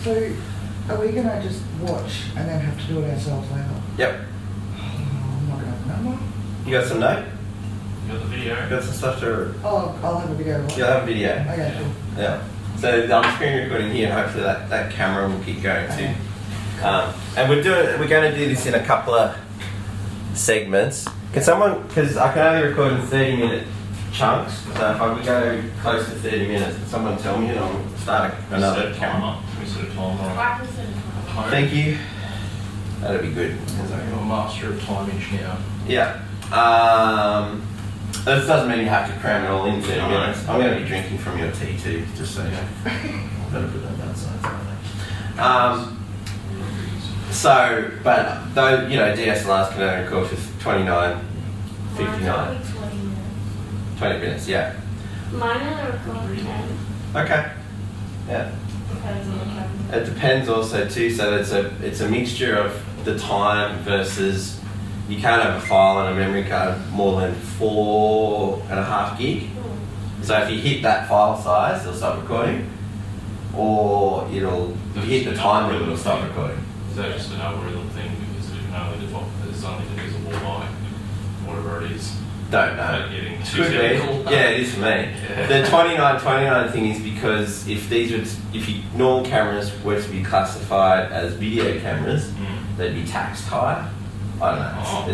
So, are we going to just watch and then have to do it ourselves later? Yep. Oh, I'm not going to remember. You got some note? You got the video? You got some stuff to... Oh, I'll have a video. Right? You'll have a video. Okay, cool. Yeah. So I'm screen recording here, and hopefully that camera will keep going too. And we're going to do this in a couple of segments. Can someone, because I can only record in 30-minute chunks, so if I go close to 30 minutes, can someone tell me and I'll start another camera? Can we set a timer on? Thank you. That'll be good. You're a master of timage now. Yeah. This doesn't mean you have to cram it all in 30 minutes. I'm going to be drinking from your tea too, just so you know. Better put that outside. So, but though, you know, DSLRs can only record for 29, 59. 20 minutes, yeah. Mine only record 10. Okay. Yeah. Depends on the camera. It depends also too, so it's a mixture of the time versus you can't have a file on a memory card more than 4.5 gig. So if you hit that file size, it'll stop recording, or if you hit the time limit, it'll stop recording. Is that just an algorithm thing because it can only default, it's only divisible by whatever it is? Don't know. Could be. Yeah, it is for me. Yeah. The 29 thing is because if normal cameras were to be classified as video cameras, they'd be taxed higher. I don't know.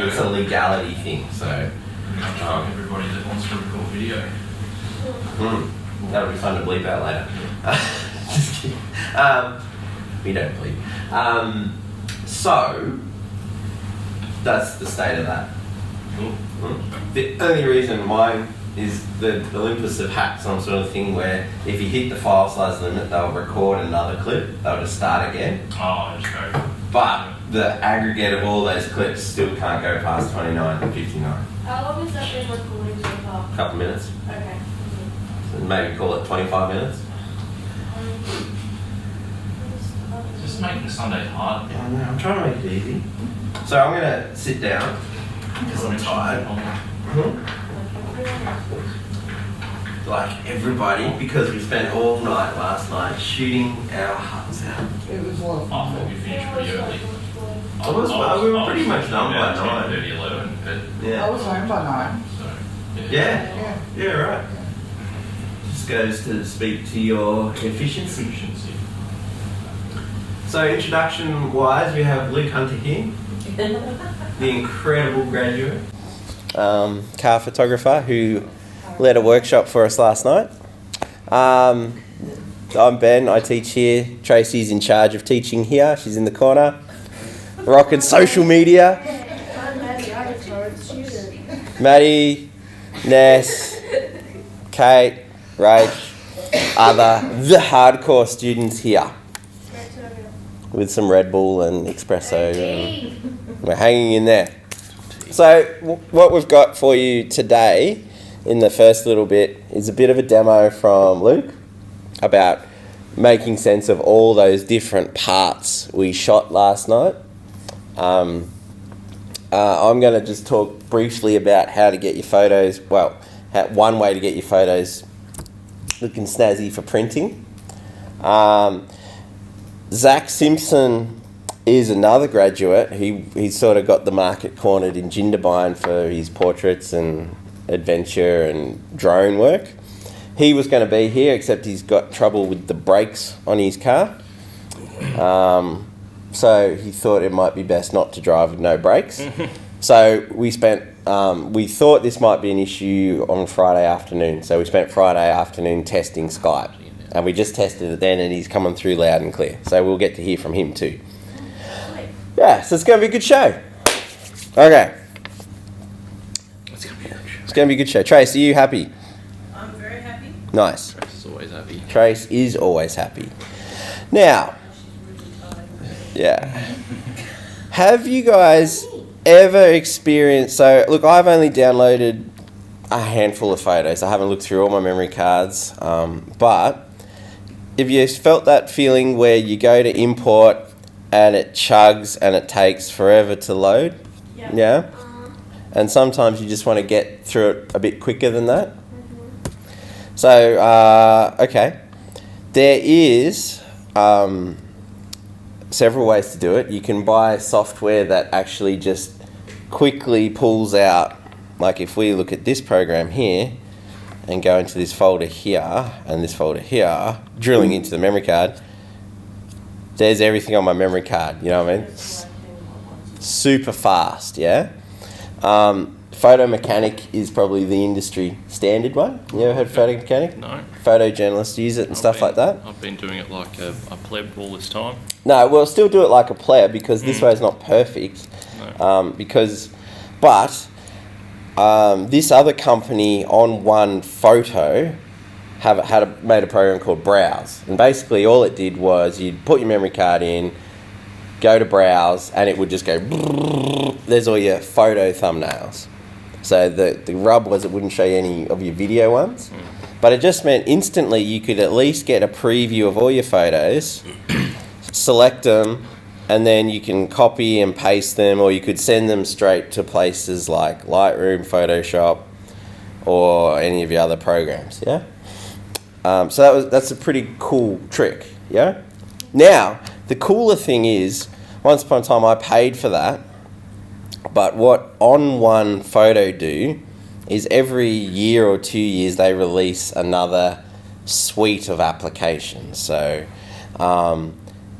It's a legality thing. So everybody that wants to record video. That'll be fun to bleep out later. Just kidding. We don't bleep. So that's the state of that. The only reason mine is the Olympus have hacked some sort of thing where if you hit the file size limit, they'll record another clip. They'll just start again. Oh, that's great. But the aggregate of all those clips still can't go past 29 and 59. How long has that been recording so far? A couple minutes. Okay. So maybe call it 25 minutes. Just making Sunday hard. I know, I'm trying to make it easy. So I'm going to sit down because I'm tired. Like everybody, because we spent all night last night shooting our hearts out. It was a lot of I fun. thought we finished pretty early. We were pretty much done by 9. 30, 11, but Yeah. I was home by 9. so Yeah. Yeah, right. Just goes to speak to your efficiency. So introduction wise, we have Luke Hunter here, the incredible graduate car photographer who led a workshop for us last night. I'm Ben, I teach here. Tracy's in charge of teaching here, she's in the corner. Rocking social media. Maddie, Ness, Kate, Rach, the hardcore students here. With some Red Bull and espresso, and we're hanging in there. So what we've got for you today in the first little bit is a bit of a demo from Luke about making sense of all those different parts we shot last night. I'm going to just talk briefly about how to get your photos, one way to get your photos looking snazzy for printing. Zach Simpson is another graduate. He's sort of got the market cornered in Jindabyne for his portraits and adventure and drone work. He was going to be here, except he's got trouble with the brakes on his car. So he thought it might be best not to drive with no brakes. So we thought this might be an issue on Friday afternoon. So we spent Friday afternoon testing Skype. And we just tested it then, and he's coming through loud and clear. So we'll get to hear from him too. Yeah, so it's going to be a good show. Okay. It's going to be a good show. Trace, are you happy? I'm very happy. Nice. Trace is always happy. Trace is always happy. Now, yeah. Have you guys ever experienced... So, look, I've only downloaded a handful of photos. I haven't looked through all my memory cards. But have you felt that feeling where you go to import and it chugs and it takes forever to load? Yeah? And sometimes you just want to get through it a bit quicker than that? So, okay. There is several ways to do it. You can buy software that actually just quickly pulls out, like if we look at this program here and go into this folder here and this folder here, drilling into the memory card, there's everything on my memory card, you know what I mean? Super fast, yeah? Photo Mechanic is probably the industry standard one. You ever heard of Photo Mechanic? No. Photojournalists use it and stuff like that. I've been doing it like a pleb all this time. No, we'll still do it like a player because this way is not perfect. No. This other company on one photo made a program called Browse, and basically all it did was you'd put your memory card in, go to Browse, and it would just go. There's all your photo thumbnails. So the rub was it wouldn't show you any of your video ones, but it just meant instantly you could at least get a preview of all your photos, select them, and then you can copy and paste them, or you could send them straight to places like Lightroom, Photoshop, or any of your other programs. Yeah. So that's a pretty cool trick. Yeah. Now the cooler thing is, once upon a time I paid for that, but what On One Photo do is every year or 2 years they release another suite of applications. So.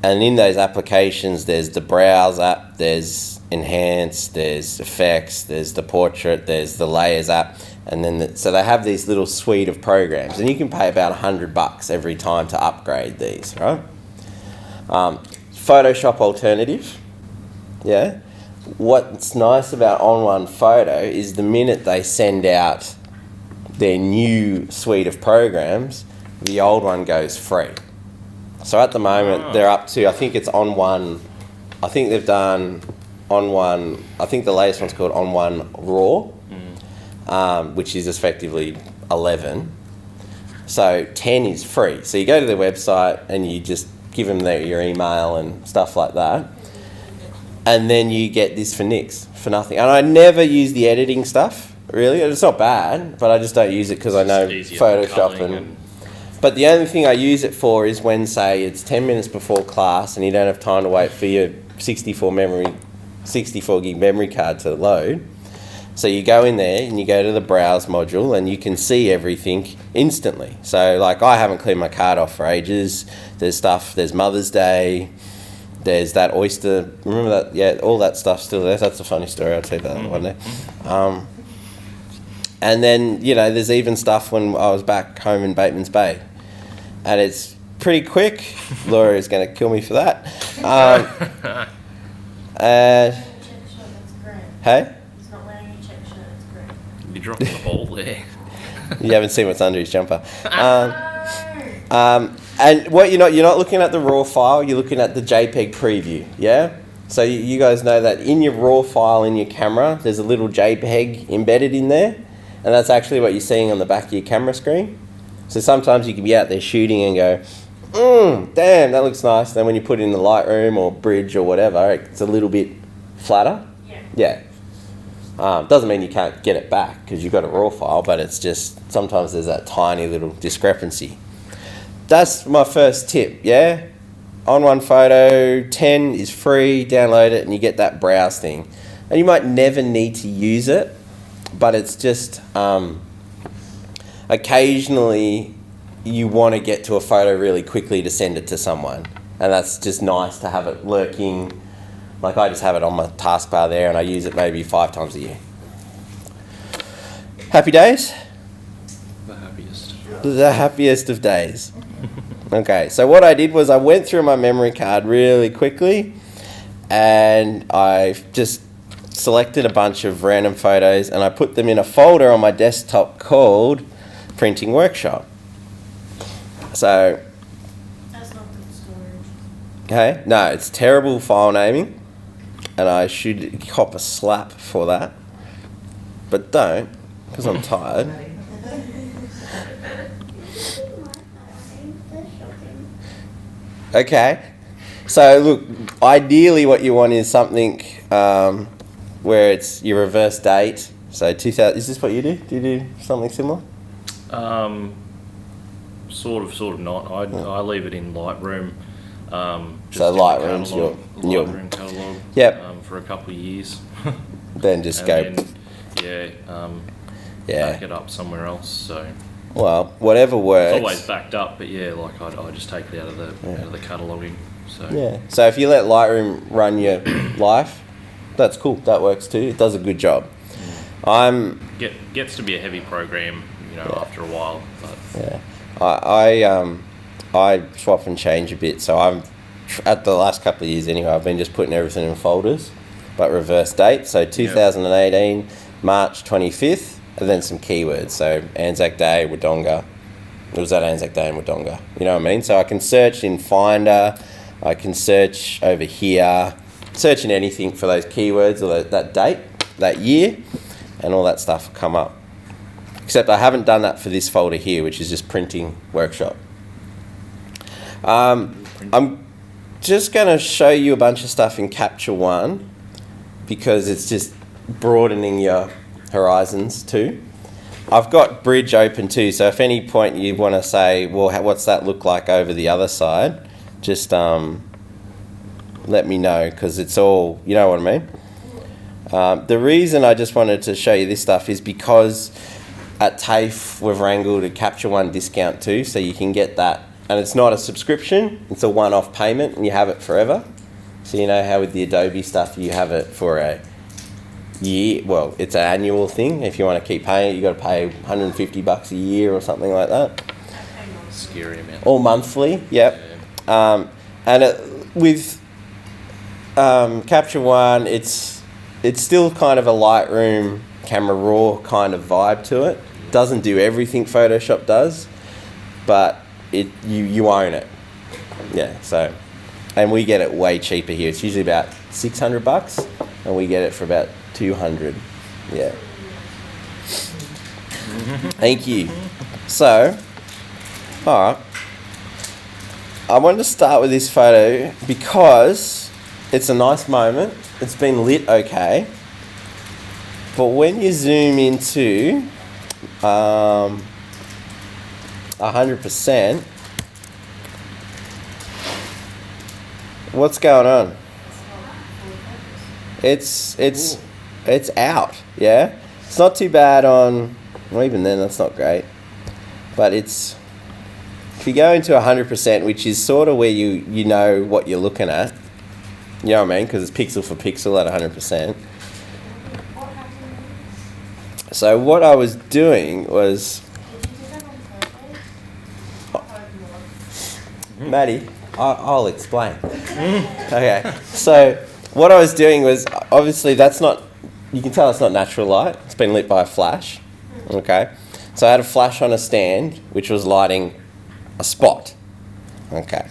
And in those applications, there's the Browse app, there's Enhance, there's Effects, there's the Portrait, there's the Layers app, and then so they have this little suite of programs, and you can pay about $100 every time to upgrade these, right? Photoshop alternative, yeah. What's nice about On One Photo is the minute they send out their new suite of programs, the old one goes free. So at the moment, they're up to, I think it's On One, I think they've done On One, I think the latest one's called On One Raw, which is effectively 11. So 10 is free. So you go to their website and you just give them your email and stuff like that. And then you get this for nix, for nothing. And I never use the editing stuff, really. It's not bad, but I just don't use it because I know Photoshop and... But the only thing I use it for is when, say, it's 10 minutes before class and you don't have time to wait for your 64 gig memory card to load. So you go in there and you go to the Browse module and you can see everything instantly. So, like, I haven't cleaned my card off for ages. There's Mother's Day. There's that Oyster. Remember that? Yeah, all that stuff's still there. That's a funny story. I'll tell you that one day. And then, there's even stuff when I was back home in Bateman's Bay. And it's pretty quick. Laura is going to kill me for that. Hey? He's not wearing a check shirt, it's great. You're dropping the ball there. You haven't seen what's under his jumper. And what you're not looking at the raw file, you're looking at the JPEG preview, yeah? So you guys know that in your raw file in your camera, there's a little JPEG embedded in there, and that's actually what you're seeing on the back of your camera screen. So sometimes you can be out there shooting and go, damn, that looks nice. Then when you put it in the Lightroom or Bridge or whatever, it's a little bit flatter. Yeah. Doesn't mean you can't get it back because you've got a raw file, but it's just sometimes there's that tiny little discrepancy. That's my first tip, yeah? On One Photo, 10 is free, download it and you get that browse thing. And you might never need to use it, but it's just occasionally you want to get to a photo really quickly to send it to someone. And that's just nice to have it lurking. Like I just have it on my taskbar there and I use it maybe 5 times a year. Happy days? The happiest. The happiest of days. Okay, so what I did was I went through my memory card really quickly and I just selected a bunch of random photos and I put them in a folder on my desktop called Printing Workshop. So, That's not good storage. okay, no, it's terrible file naming and I should cop a slap for that, but don't because I'm tired. Okay, so look, ideally what you want is something where it's your reverse date. So 2000, is this what you do? Do you do something similar? Sort of not. I leave it in Lightroom. So Lightroom's your Lightroom catalogue. Yep. For a couple of years. Then just go. Back it up somewhere else. So well, whatever works. it's always backed up, but like I just take it out of the cataloguing. So yeah. So if you let Lightroom run your life, that's cool. That works too. It does a good job. Gets to be a heavy program, after a while. But I swap and change a bit. So I'm at the last couple of years anyway. I've been just putting everything in folders, but reverse date. So 2018 March 25th, and then some keywords. So Anzac Day, Wodonga. It was at Anzac Day in Wodonga. You know what I mean? So I can search in Finder. I can search over here, searching anything for those keywords or that date, that year, and all that stuff will come up. Except I haven't done that for this folder here, which is just printing workshop. I'm just going to show you a bunch of stuff in Capture One because it's just broadening your horizons too. I've got Bridge open too, so if any point you want to say, well, what's that look like over the other side, just let me know because it's all, you know what I mean? The reason I just wanted to show you this stuff is because at TAFE we've wrangled a Capture One discount too, so you can get that. And it's not a subscription, it's a one-off payment and you have it forever. So you know how with the Adobe stuff you have it for a year, well, it's an annual thing. If you want to keep paying it, you got to pay $150 a year or something like that. Scary amount. Or monthly, yep. Yeah. With Capture One, it's still kind of a Lightroom Camera Raw kind of vibe to it. Doesn't do everything Photoshop does, but you own it. Yeah, so, and we get it way cheaper here. It's usually about $600, and we get it for about $200. Yeah. Thank you. So, all right. I wanted to start with this photo because it's a nice moment. It's been lit okay. But when you zoom into 100%, what's going on? It's out, yeah? It's not too bad on, well, even then that's not great. But it's, if you go into 100%, which is sort of where you know what you're looking at, you know what I mean? Because it's pixel for pixel at 100%. So what I was doing was, Maddie, I'll explain. Okay, so what I was doing was, obviously that's not, you can tell it's not natural light. It's been lit by a flash. Okay, so I had a flash on a stand which was lighting a spot. Okay,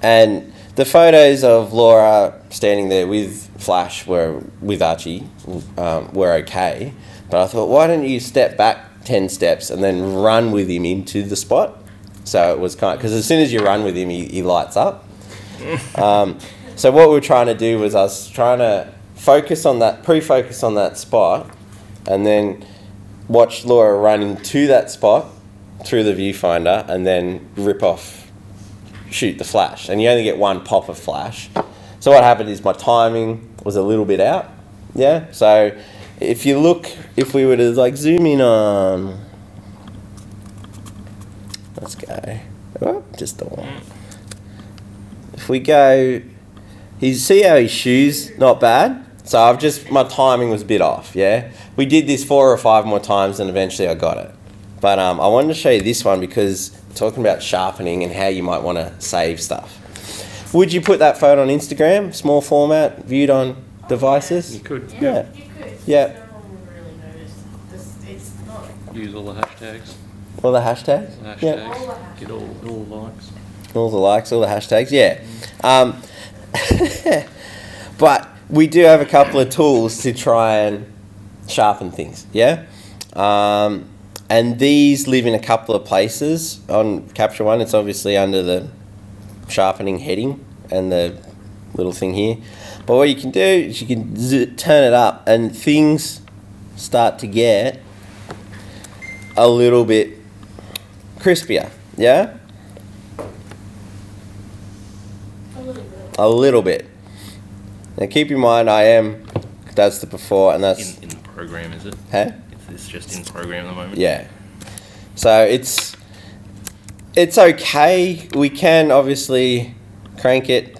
and the photos of Laura standing there with flash with Archie were okay, but I thought, why don't you step back 10 steps and then run with him into the spot? So it was kind of, because as soon as you run with him, he lights up. So what we were trying to do was I was trying to focus on that, pre-focus on that spot, and then watch Laura running to that spot through the viewfinder and then shoot the flash. And you only get one pop of flash. So what happened is my timing was a little bit out. Yeah. So if you look, if we were to like zoom in on, let's go, oh, just the one. If we go, you see how his shoes, not bad. So my timing was a bit off, yeah. We did this 4 or 5 more times and eventually I got it. But I wanted to show you this one because we're talking about sharpening and how you might want to save stuff. Would you put that photo on Instagram, small format, viewed on devices? You could. Yeah. You could. Yeah. No one would really notice. It's not. Use all the hashtags. All the hashtags? Hashtags. Yeah. All the hashtags. Get all the likes. All the likes, all the hashtags, yeah. But we do have a couple of tools to try and sharpen things, yeah? And these live in a couple of places. On Capture One, it's obviously under the sharpening heading and the little thing here. But what you can do is you can turn it up and things start to get a little bit crispier. Yeah? A little bit. A little bit. Now keep in mind that's the before and that's... In the program, is it? Huh? Is this just in program at the moment? Yeah. So it's okay. We can obviously crank it,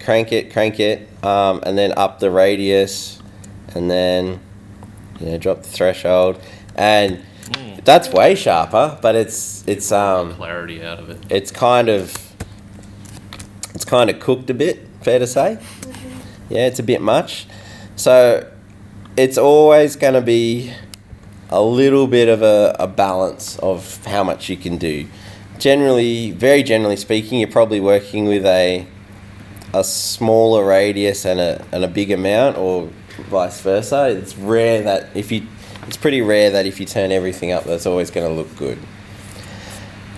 and then up the radius, and then drop the threshold, and that's way sharper. But it's Clarity out of it. it's kind of cooked a bit. Fair to say. Yeah, it's a bit much. So it's always going to be a little bit of a balance of how much you can do. Very generally speaking, you're probably working with a smaller radius and a big amount, or vice versa. It's pretty rare that if you turn everything up, that's always going to look good.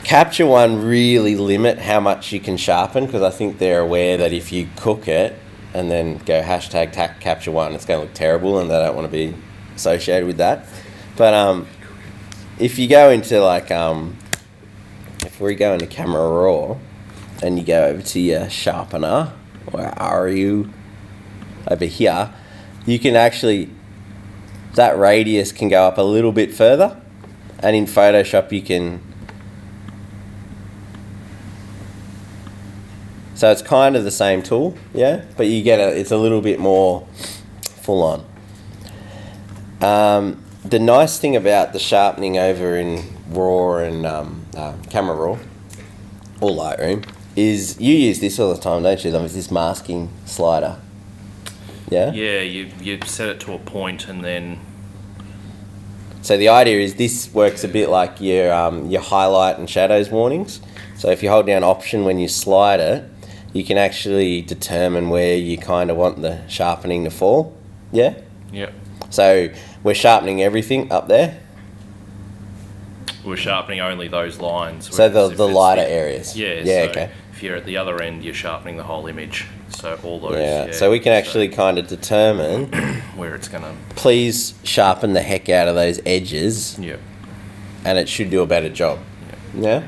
Capture One really limit how much you can sharpen, because I think they're aware that if you cook it and then go #Capture One, it's going to look terrible, and they don't want to be associated with that. But if you go into if we go into Camera Raw and you go over to your sharpener, where are you? Over here, you can actually, that radius can go up a little bit further, and in Photoshop you can, so it's kind of the same tool, yeah, but you get it's a little bit more full on. The nice thing about the sharpening over in RAW and Camera Raw or Lightroom is you use this all the time, don't you? It's this masking slider. Yeah? Yeah, you set it to a point and then... So the idea is this works a bit like your highlight and shadows warnings. So if you hold down Option when you slide it, you can actually determine where you kind of want the sharpening to fall. Yeah? Yep. So we're sharpening everything up there. We're sharpening only those lines. So whereas the if lighter it's areas. Yeah, Yeah, so okay. if you're at the other end, you're sharpening the whole image. So all those... Yeah, so we can actually kind of determine where it's going to... please sharpen the heck out of those edges, Yeah. and it should do a better job. Yeah?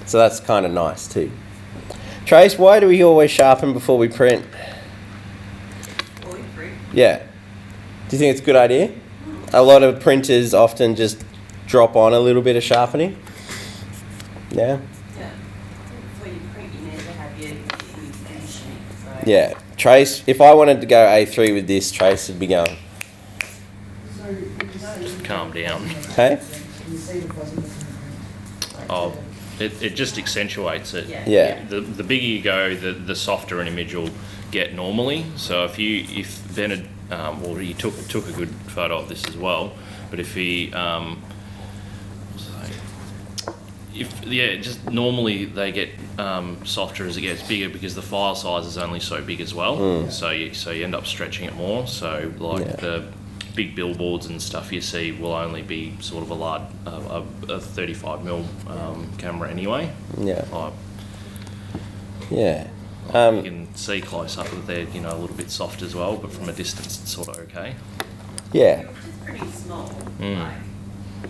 So that's kind of nice too. Trace, why do we always sharpen before we print? Yeah. Do you think it's a good idea? A lot of printers often just drop on a little bit of sharpening. Yeah? Yeah. Before you print, you need to have your finishing. So. Yeah. Trace, if I wanted to go A3 with this, Trace would be going, So you can see. Calm down. hey? Can you see the fuzziness in the print? Oh, it just accentuates it. Yeah. Yeah. The bigger you go, the softer an image will get normally. So if Bernard, well, he took a good photo of this as well, but if he, just normally they get softer as it gets bigger because the file size is only so big as well. So you end up stretching it more. So the big billboards and stuff you see will only be sort of a large, a 35mm camera anyway. Yeah. Like, Yeah. you can see close up that they're a little bit soft as well, but from a distance it's sort of okay. Yeah. Which is pretty small. Mm. Like,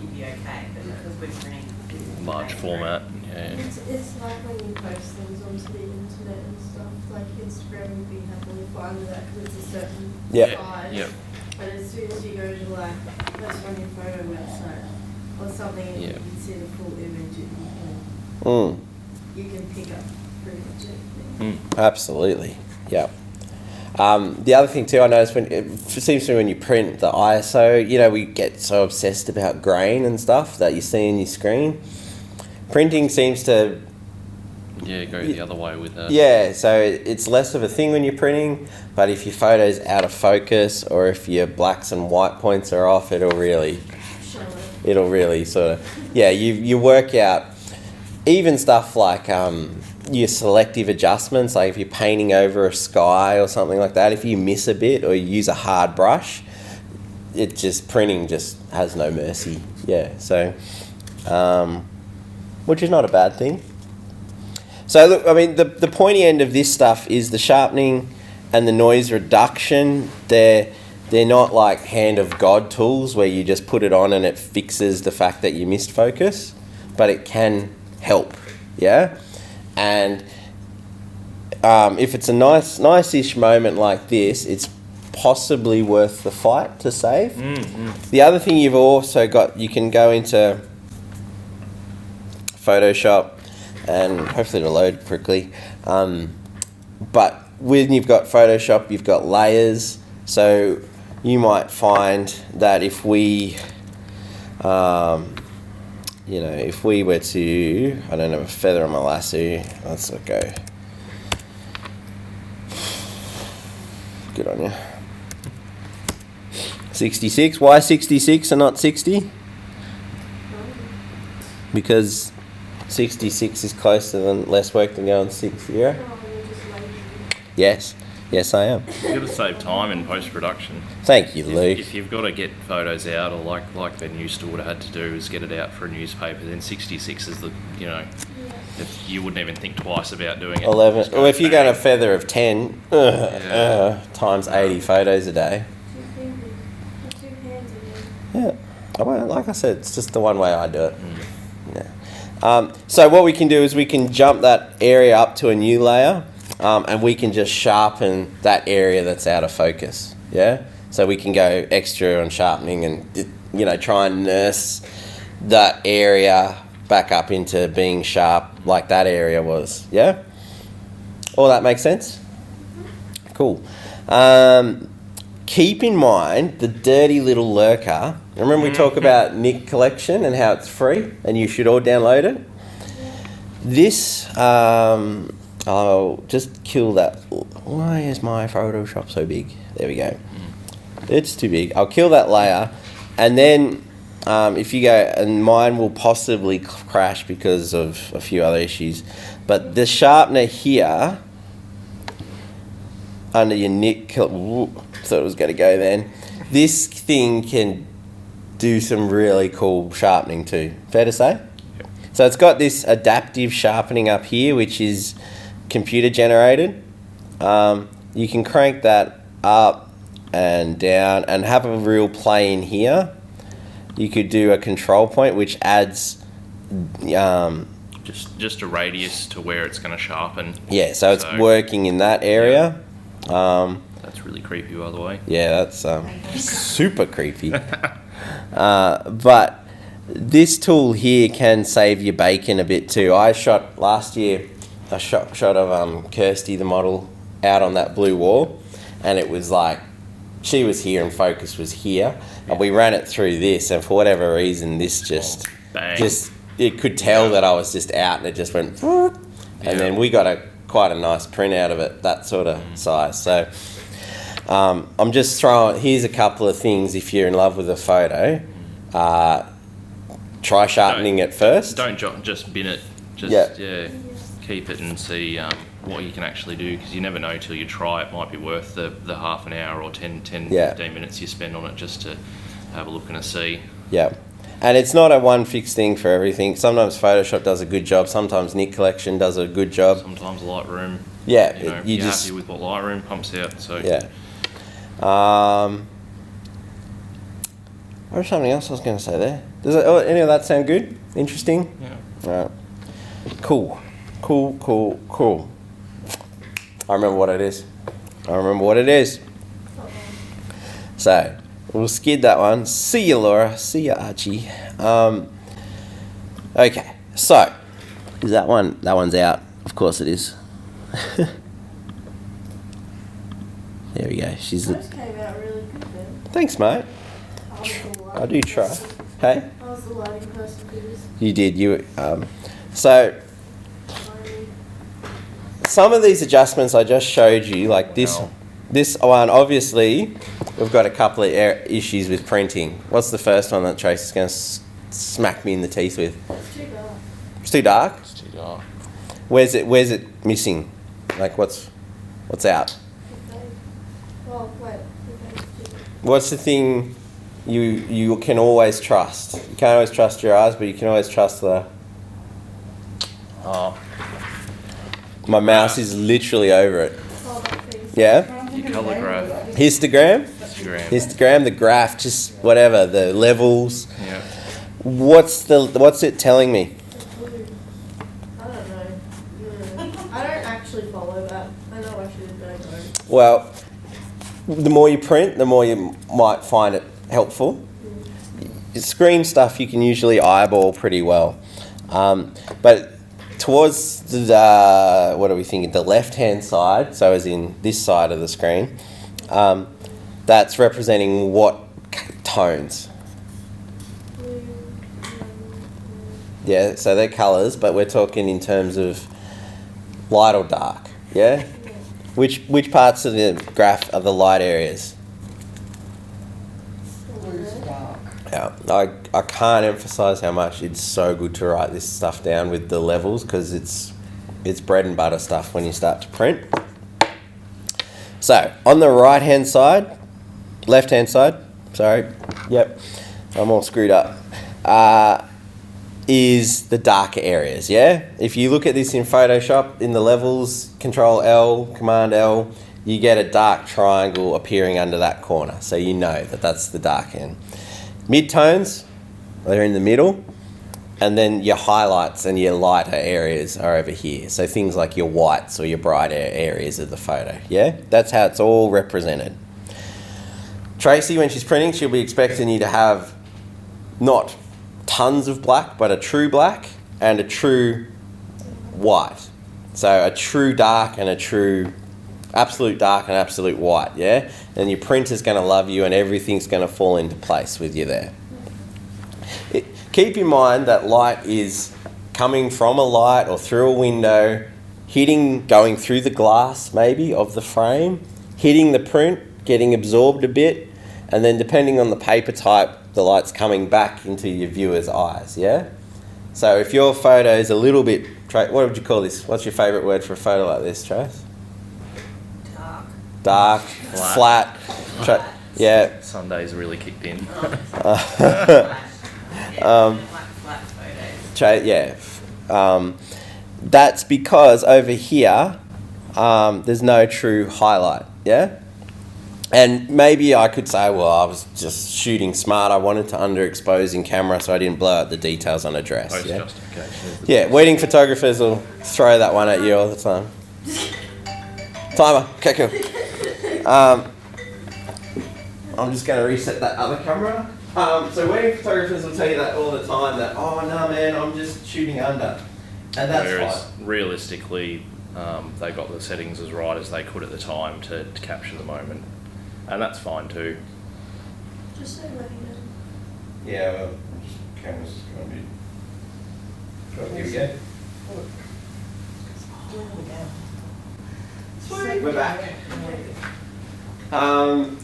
you'd be okay, but because we're printing Large format. Yeah. It's like when you post things onto the internet and stuff, like Instagram would be happily fine with that because it's a certain Yep. size. Yep. But as soon as you go to let's run your photo website or something and Yeah. you can see the full image, you can pick up pretty much everything. Absolutely. Yeah. The other thing too, I noticed it seems to me when you print the ISO, we get so obsessed about grain and stuff that you see in your screen. Printing seems to, Yeah, go the other way with that. yeah, so it's less of a thing when you're printing, but if your photo's out of focus or if your blacks and white points are off, it'll really sort of, you work out even stuff like your selective adjustments, like if you're painting over a sky or something like that, if you miss a bit or you use a hard brush, printing just has no mercy. Yeah, so, which is not a bad thing. So look, I mean, the pointy end of this stuff is the sharpening and the noise reduction. They're not like hand of God tools where you just put it on and it fixes the fact that you missed focus, but it can help. yeah? And if it's a nice-ish moment like this, it's possibly worth the fight to save. The other thing you've also got, you can go into Photoshop and hopefully it'll load quickly. But when you've got Photoshop, you've got layers. So you might find that if we, if we were to, I don't have a feather on my lasso, let's go. Good on you. 66. Why 66 and not 60? Because 66 is closer than less work than going 6 0. Oh, you're just lazy. Yes, I am. You've got to save time in post-production. Thank you, Luke. If you've got to get photos out, or like Ben used to would have had to do, is get it out for a newspaper, then 66 is the, if you wouldn't even think twice about doing it. 11. Just go Well, if you're bang. going a feather of 10 times 80 photos a day. Two fingers. Two hands again. Yeah. Well, like I said, it's just the one way I do it. Yeah. So what we can do is we can jump that area up to a new layer, and we can just sharpen that area that's out of focus. Yeah. So we can go extra on sharpening and try and nurse that area back up into being sharp like that area was. Yeah. All that makes sense. Cool. Keep in mind the dirty little lurker. Remember we talk about Nick Collection and how it's free and you should all download it? This, I'll just kill that. Why is my Photoshop so big? There we go. It's too big. I'll kill that layer, and then if you go, and mine will possibly crash because of a few other issues, but the sharpener here under your Nick, thought it was going to go then. This thing can do some really cool sharpening too. Fair to say? Yep. So it's got this adaptive sharpening up here, which is computer generated. You can crank that up and down and have a real play in here. You could do a control point which adds Just a radius to where it's going to sharpen. yeah, so it's working in that area. That's really creepy, by the way. Yeah, that's super creepy. But this tool here can save your bacon a bit too. I shot last year a shot of Kirsty, the model, out on that blue wall, and it was like she was here and focus was here, and we ran it through this, and for whatever reason, this Bang. it could tell that I was just out, and it just went, and then we got quite a nice print out of it, that sort of size. So I'm just throwing, here's a couple of things if you're in love with a photo. Try sharpening it first. Don't just bin it. Just keep it and see what you can actually do, because you never know till you try. It might be worth the half an hour or 10 15 minutes you spend on it just to have a look and a see. Yeah. And it's not a one fixed thing for everything. Sometimes Photoshop does a good job. Sometimes Nick Collection does a good job. Sometimes Lightroom. Yeah. You're happy with what Lightroom pumps out. So yeah. Or something else I was going to say there. Does any of that sound good? Interesting? Yeah. Right. Cool. I remember what it is. So, we'll skid that one. See you, Laura. See you, Archie. Okay. So, is that one? That one's out. Of course it is. There we go. Those came out really good then. Thanks, mate. I do try. Hey? I was the lighting person for this. You did. So some of these adjustments I just showed you, like this one, obviously, we've got a couple of issues with printing. What's the first one that Tracy's going to smack me in the teeth with? It's too dark. It's too dark? it's too dark. Where's it missing? Like what's out? Well, wait. What's the thing you can always trust? You can't always trust your eyes, but you can always trust the... Oh, My mouse is literally over it. Oh, that thing. Yeah? your colour graph. Histogram? Instagram. Histogram, the graph, just whatever, the levels. Yeah. What's it telling me? It's blue. I don't know. actually follow that. I know I should, but I don't. Well, the more you print, the more you might find it helpful. Screen stuff you can usually eyeball pretty well. But towards the, what are we thinking, the left-hand side, so as in this side of the screen, that's representing what tones? Yeah, so they're colours, but we're talking in terms of light or dark, yeah? Which parts of the graph are the light areas? Blue's dark. Yeah, I can't emphasise how much it's so good to write this stuff down with the levels, because it's bread and butter stuff when you start to print. So, on the right-hand side, left-hand side, sorry, yep, I'm all screwed up, is the darker areas, yeah? If you look at this in Photoshop, in the levels, Control L, Command L, you get a dark triangle appearing under that corner, so you know that that's the dark end. Midtones, they're in the middle, and then your highlights and your lighter areas are over here. So things like your whites or your brighter areas of the photo, yeah? That's how it's all represented. Tracy, when she's printing, she'll be expecting you to have not tons of black, but a true black and a true white. So a true dark and a true absolute dark and absolute white, yeah? And your printer's going to love you and everything's going to fall into place with you there. Keep in mind that light is coming from a light or through a window, going through the glass maybe of the frame, hitting the print, getting absorbed a bit, and then depending on the paper type, the light's coming back into your viewer's eyes, yeah? So if your photo is a little bit, what would you call this? What's your favourite word for a photo like this, Trace? Dark, flat. Yeah. Sunday's really kicked in. That's because over here, there's no true highlight, yeah? And maybe I could say, well, I was just shooting smart. I wanted to underexpose in camera so I didn't blow out the details on a dress. Yeah? Yeah, wedding photographers will throw that one at you all the time. Timer. Okay, cool. I'm just going to reset that other camera. So wedding photographers will tell you that all the time, that, oh, no, man, I'm just shooting under. And that's Whereas fine. realistically, they got the settings as right as they could at the time to capture the moment. And that's fine too. Just say letting know. Yeah, well, camera's just going to be... Here we go. We're back. I'm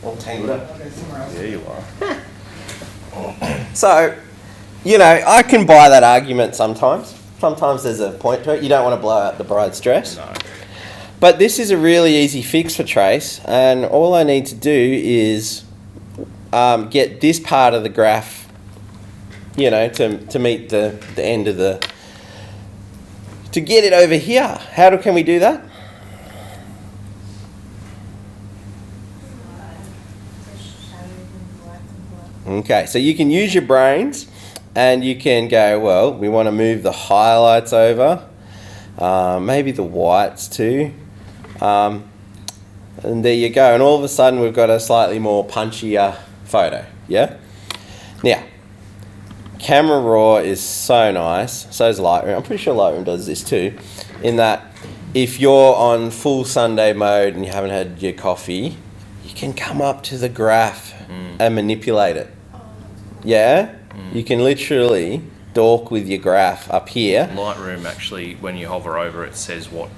all tangled up. Yeah, you are. So, you know, I can buy that argument sometimes. Sometimes there's a point to it. You don't want to blow out the bride's dress. No. But this is a really easy fix for Trace, and all I need to do is get this part of the graph, you know, to meet the end of the... to get it over here. How can we do that? Okay, so you can use your brains and you can go, well, we want to move the highlights over, maybe the whites too. And there you go. And all of a sudden we've got a slightly more punchier photo, yeah? Now, Camera Raw is so nice, so is Lightroom. I'm pretty sure Lightroom does this too, in that if you're on full Sunday mode and you haven't had your coffee, you can come up to the graph and manipulate it. Yeah? You can literally dork with your graph up here. Lightroom actually, when you hover over it, says what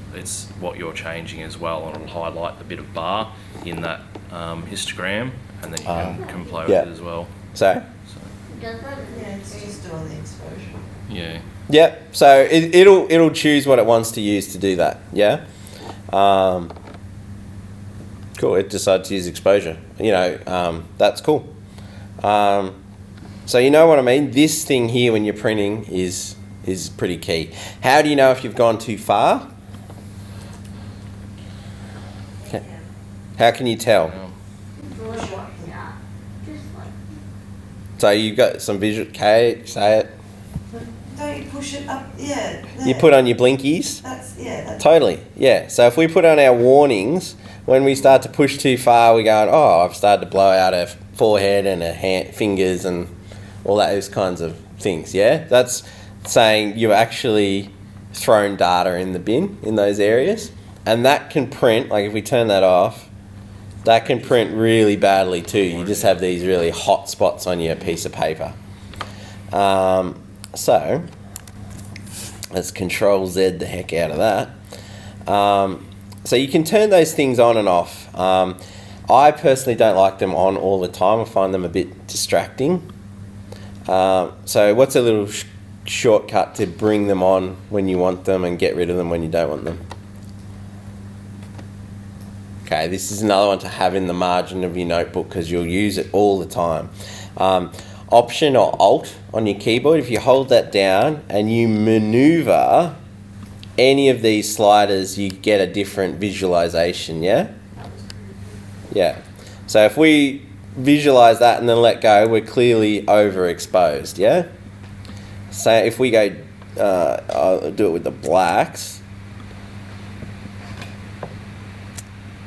you're changing as well, and it'll highlight the bit of bar in that histogram, and then you can play with it as well. So? Yeah, it's just doing the exposure. Yeah. Yep. So it'll choose what it wants to use to do that. Yeah. Cool. It decided to use exposure. You know, that's cool. So you know what I mean? This thing here when you're printing is pretty key. How do you know if you've gone too far? Okay. How can you tell? So you've got some visual... Kate, say it. don't you push it up? Yeah. You put on your blinkies. That's Totally, yeah. So if we put on our warnings, when we start to push too far, we're going, oh, I've started to blow out her forehead and her fingers and all those kinds of things, yeah? That's saying you've actually thrown data in the bin in those areas. And that can print, like if we turn that off, that can print really badly too. You just have these really hot spots on your piece of paper. So let's Control Z the heck out of that. So you can turn those things on and off. I personally don't like them on all the time. I find them a bit distracting. So what's a little shortcut to bring them on when you want them and get rid of them when you don't want them? Okay, this is another one to have in the margin of your notebook because you'll use it all the time. Option or Alt on your keyboard, if you hold that down and you maneuver any of these sliders, you get a different visualization, yeah? Yeah. So if we visualize that and then let go, we're clearly overexposed, yeah? So if we go, I'll do it with the blacks.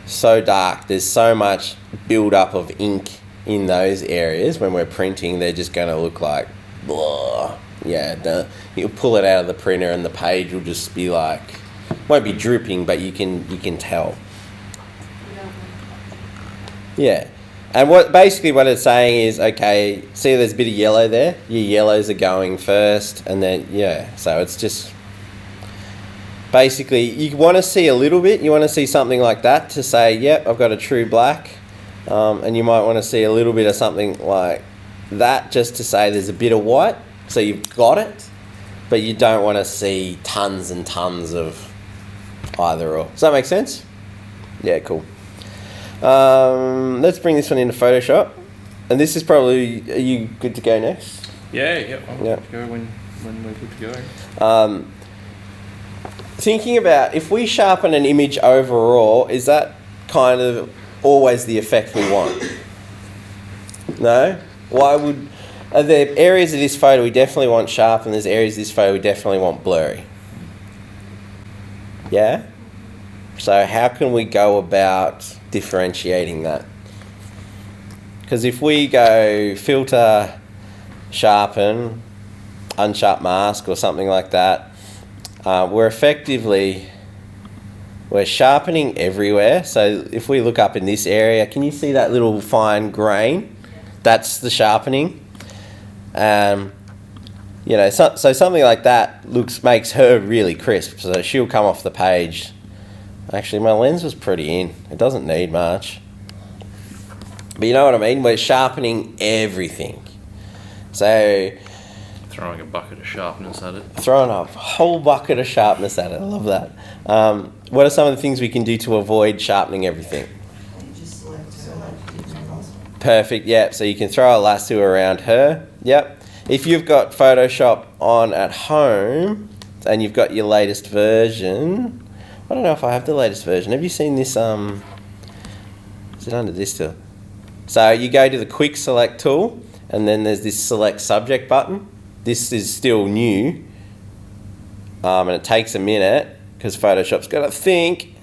So dark, there's so much build-up of ink in those areas. When we're printing, they're just going to look like, blah. Yeah, you'll pull it out of the printer and the page will just be like, won't be dripping, but you can tell. Yeah, and what it's saying is, okay, see there's a bit of yellow there? Your yellows are going first, and then, yeah, so it's just, basically, you want to see a little bit, you want to see something like that to say, yep, I've got a true black, and you might want to see a little bit of something like that just to say there's a bit of white. So you've got it, but you don't want to see tons and tons of either or. Does that make sense? Yeah, cool. Let's bring this one into Photoshop. And this is probably, are you good to go next? Yeah, I'm Yeah. good to go when we're good to go. Thinking about, if we sharpen an image overall, is that kind of always the effect we want? No? Are there areas of this photo we definitely want sharp, and there's areas of this photo we definitely want blurry? Yeah? So how can we go about differentiating that? Because if we go filter, sharpen, unsharp mask or something like that, we're sharpening everywhere. So if we look up in this area, can you see that little fine grain? That's the sharpening. So something like that makes her really crisp, so she'll come off the page. Actually, my lens was pretty in. It doesn't need much. But you know what I mean? We're sharpening everything. So Throwing a bucket of sharpness at it. throwing a whole bucket of sharpness at it. I love that. What are some of the things we can do to avoid sharpening everything? just select Perfect, yep. So you can throw a lasso around her. Yep. If you've got Photoshop on at home and you've got your latest version, I don't know if I have the latest version. Have you seen this? Is it under this tool? So you go to the quick select tool and then there's this select subject button. This is still new and it takes a minute because Photoshop's got to think.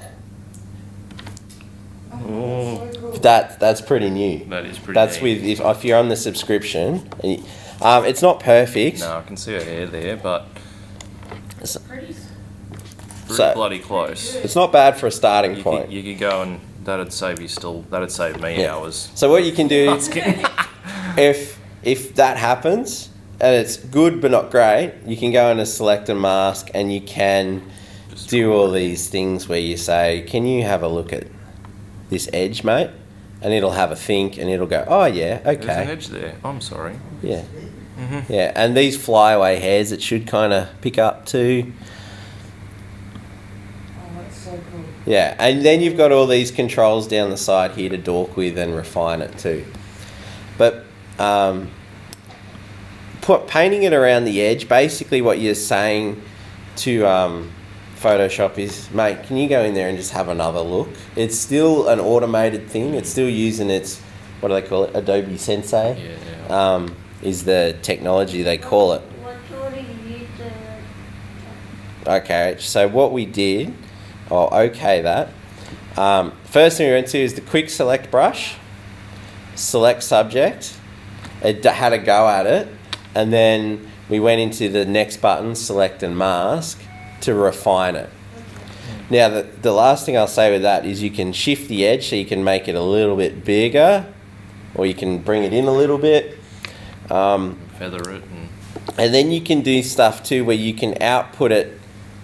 Oh, That's pretty new. that is pretty That's neat. with if you're on the subscription. And it's not perfect. No, I can see her hair there, but Pretty. pretty So- bloody close. It's not bad for a starting You point. could go and that'd save me Yeah. hours. So what you can do I was kidding. if that happens and it's good but not great, you can go into select and mask and you can do all these things where you say, can you have a look at this edge, mate? And it'll have a think and it'll go, oh yeah, There's an okay. edge there. I'm sorry. Yeah. Yeah, and these flyaway hairs it should kind of pick up too. Oh, that's so cool. Yeah, and then you've got all these controls down the side here to dork with and refine it too. But painting it around the edge, basically what you're saying to Photoshop is, mate, can you go in there and just have another look? It's still an automated thing. It's still using its, what do they call it? Adobe Sensei Yeah. is the technology they call it. What tool do you use to Okay, so what we did, that. First thing we went to is the quick select brush, select subject. It had a go at it, and then we went into the next button, select and mask, to refine it. Now, the last thing I'll say with that is you can shift the edge so you can make it a little bit bigger, or you can bring it in a little bit. Feather it. And then you can do stuff too where you can output it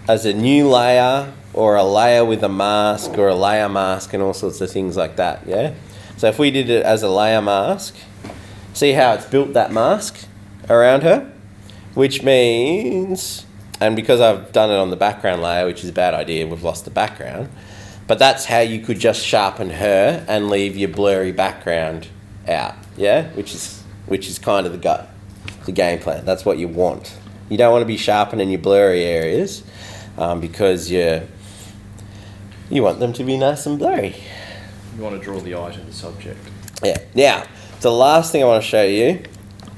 as a new layer, or a layer with a mask, or a layer mask, and all sorts of things like that, yeah? So if we did it as a layer mask, see how it's built that mask around her? Which means, and because I've done it on the background layer, which is a bad idea, we've lost the background, but that's how you could just sharpen her and leave your blurry background out, yeah? Which is kind of the game plan. That's what you want. You don't want to be sharpening your blurry areas because you want them to be nice and blurry. You want to draw the eye to the subject. Yeah. Now, the last thing I want to show you,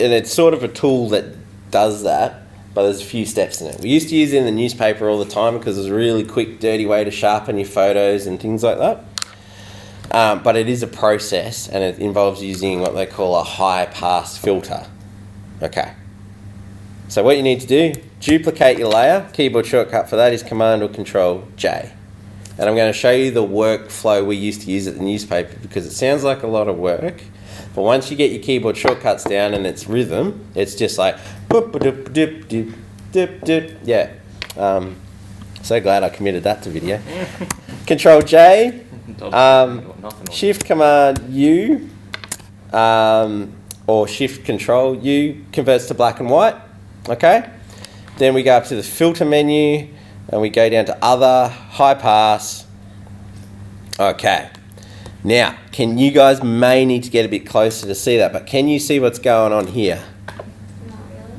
and it's sort of a tool that does that, but there's a few steps in it. We used to use it in the newspaper all the time because it was a really quick, dirty way to sharpen your photos and things like that. But it is a process, and it involves using what they call a high-pass filter. Okay. So what you need to do, duplicate your layer. Keyboard shortcut for that is Command or Control J. And I'm going to show you the workflow we used to use at the newspaper because it sounds like a lot of work. But once you get your keyboard shortcuts down and its rhythm, it's just like boop, doop, doop, doop, doop, doop. Yeah. So glad I committed that to video. Control J, Shift Command U, or Shift Control U converts to black and white. Okay. Then we go up to the filter menu and we go down to other, high pass. Okay. Now, you guys may need to get a bit closer to see that, but can you see what's going on here? Not really.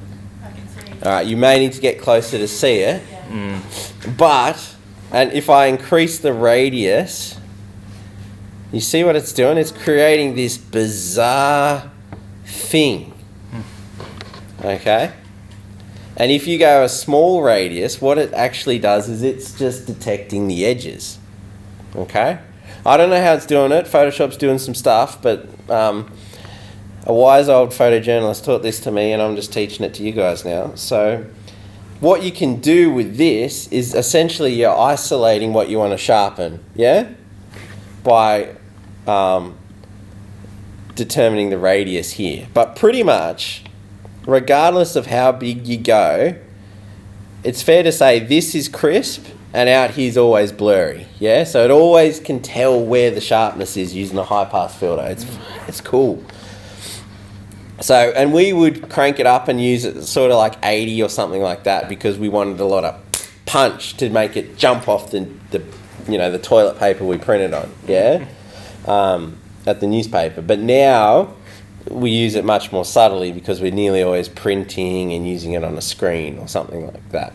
I can see. All right, you may need to get closer to see it. Yeah. But, and if I increase the radius, you see what it's doing? It's creating this bizarre thing. Okay? And if you go a small radius, what it actually does is it's just detecting the edges. Okay? I don't know how it's doing it. Photoshop's doing some stuff, but a wise old photojournalist taught this to me, and I'm just teaching it to you guys now. So what you can do with this is essentially you're isolating what you want to sharpen, yeah? By determining the radius here. But pretty much, regardless of how big you go, it's fair to say this is crisp and out here's always blurry, yeah? So it always can tell where the sharpness is using a high pass filter. It's cool. So, and we would crank it up and use it sort of like 80 or something like that because we wanted a lot of punch to make it jump off the toilet paper we printed on, yeah? At the newspaper. But now we use it much more subtly because we're nearly always printing and using it on a screen or something like that.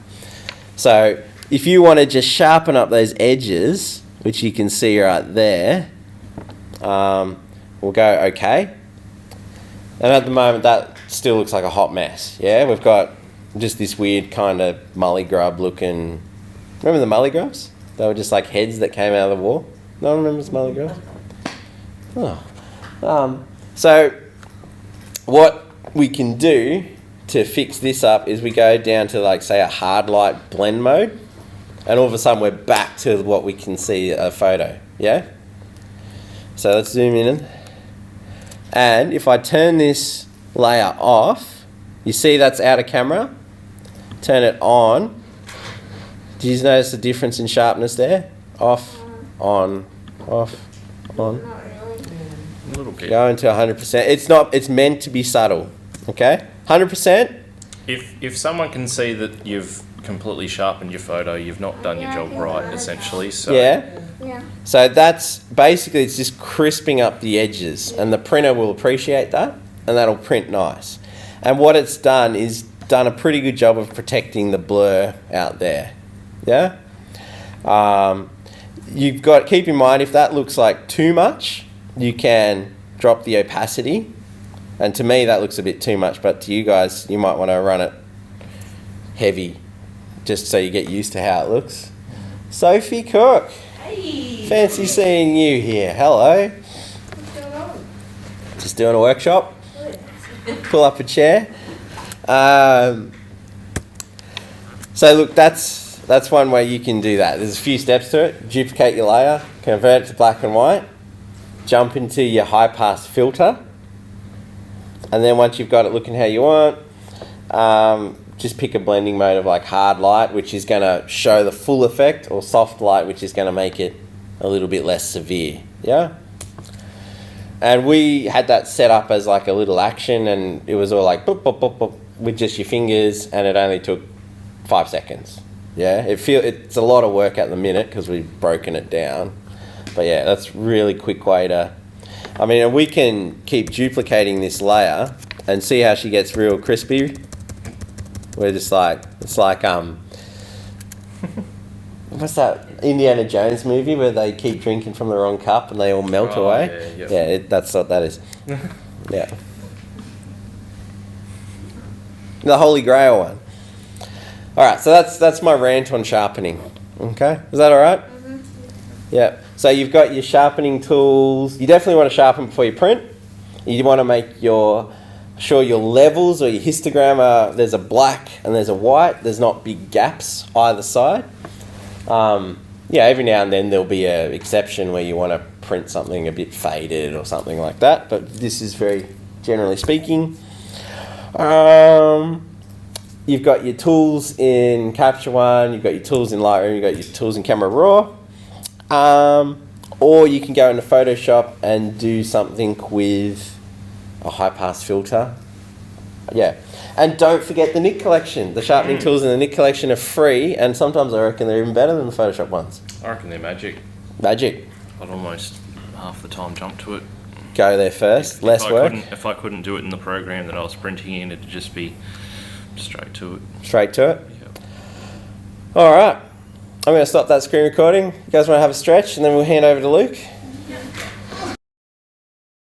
So if you want to just sharpen up those edges, which you can see right there, we'll go OK. And at the moment that still looks like a hot mess. Yeah, we've got just this weird kind of mully grub looking. Remember the mully grubs? They were just like heads that came out of the wall. No one remembers mully grubs? Oh. So what we can do to fix this up is we go down to like say a hard light blend mode, and all of a sudden we're back to what we can see a photo, yeah? So let's zoom in. And if I turn this layer off, you see that's out of camera? Turn it on. Do you notice the difference in sharpness there? Off, on, off, on. Not really. A little bit. Go into 100%. It's meant to be subtle, okay? 100%? If someone can see that you've completely sharpened your photo, you've not done your job right, essentially. So Yeah? Yeah. So that's basically, it's just crisping up the edges, and the printer will appreciate that, and that'll print nice. And what it's done is done a pretty good job of protecting the blur out there. Yeah? You've got, keep in mind, if that looks like too much, you can drop the opacity. And to me, that looks a bit too much, but to you guys, you might want to run it heavy just so you get used to how it looks. Sophie Cook, Hey. fancy seeing you here. Hello. What's going on? Just doing a workshop. Good. Pull up a chair. So look, that's one way you can do that. There's a few steps to it. Duplicate your layer, convert it to black and white, jump into your high pass filter, and then once you've got it looking how you want, just pick a blending mode of like hard light, which is going to show the full effect, or soft light, which is going to make it a little bit less severe. Yeah. And we had that set up as like a little action, and it was all like boop, boop, boop, boop, with just your fingers, and it only took 5 seconds. Yeah, it's a lot of work at the minute because we've broken it down. But yeah, that's really quick way to, I mean, and we can keep duplicating this layer and see how she gets real crispy. We're just like, it's like, what's that Indiana Jones movie where they keep drinking from the wrong cup and they all melt away? Yeah, that's what that is. Yeah. The Holy Grail one. All right, so that's my rant on sharpening. Okay, is that all right? Mm-hmm. Yeah. So you've got your sharpening tools. You definitely want to sharpen before you print. You want to make sure your levels or your histogram are, there's a black and there's a white. There's not big gaps either side. Yeah, every now and then there'll be an exception where you want to print something a bit faded or something like that. But this is very generally speaking. You've got your tools in Capture One, you've got your tools in Lightroom, you've got your tools in Camera Raw. Or you can go into Photoshop and do something with a high pass filter. Yeah. And don't forget the Nik collection. The sharpening tools in the Nik collection are free, and sometimes I reckon they're even better than the Photoshop ones. I reckon they're magic. Magic. I'd almost half the time jump to it. Go there first, less work. If I couldn't do it in the program that I was printing in, it'd just be straight to it. Straight to it. Yep. All right. I'm going to stop that screen recording. You guys want to have a stretch, and then we'll hand over to Luke.